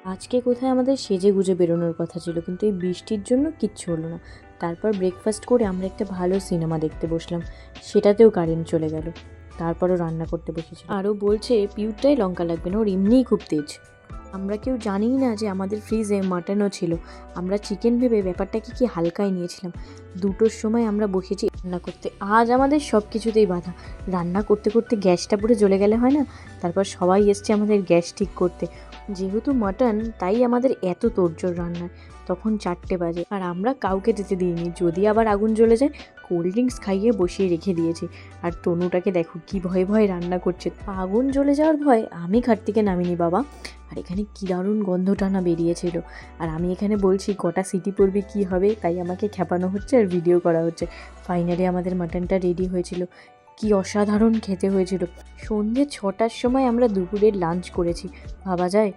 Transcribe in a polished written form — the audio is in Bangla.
আজকে কোথায় আমাদের সেজে গুজে বেরোনোর কথা ছিল, কিন্তু এই বৃষ্টির জন্য কিচ্ছু হলো না। তারপর ব্রেকফাস্ট করে আমরা একটা ভালো সিনেমা দেখতে বসলাম, সেটাতেও কারেন্ট চলে গেল। তারপরও রান্না করতে বসেছিল, আরও বলছে পিউরটাই লঙ্কা লাগবে না, ওর এমনিই খুব তেজ। আমরা কেউ জানিই না যে আমাদের ফ্রিজে মাটনও ছিল। আমরা চিকেন ভেবে ব্যাপারটাকে কি হালকায় নিয়েছিলাম। 2টোর সময় আমরা বসেছি রান্না করতে। আজ আমাদের সব কিছুতেই বাধা। রান্না করতে করতে গ্যাসটা পুরো জ্বলে গেলে হয় না। তারপর সবাই এসছে আমাদের গ্যাস ঠিক করতে। যেহেতু মাটন, তাই আমাদের এত তোড়জোড় রান্নায়। তখন 4টে বাজে, আর আমরা কাউকে যেতে দিইনি, যদি আবার আগুন জ্বলে যায়। কোল্ড ড্রিঙ্কস খাইয়ে বসিয়ে রেখে দিয়েছি। আর তনুটাকে দেখো কি ভয়ে ভয়ে রান্না করছে। আগুন জ্বলে যাওয়ার ভয় আমি খাট থেকে নামিনি বাবা। আর এখানে কী দারুণ গন্ধটা না বেরিয়েছিল। আর আমি এখানে বলছি কটা সিটি পড়বে কী হবে, তাই আমাকে খেপানো হচ্ছে আর ভিডিও করা হচ্ছে। ফাইনালি আমাদের মাটনটা রেডি হয়েছিল। কি অসাধারণ খেতে হয়েছিল। সন্ধ্যে 6টার সময় আমরা দুপুরের লাঞ্চ করেছি, ভাবা যায়।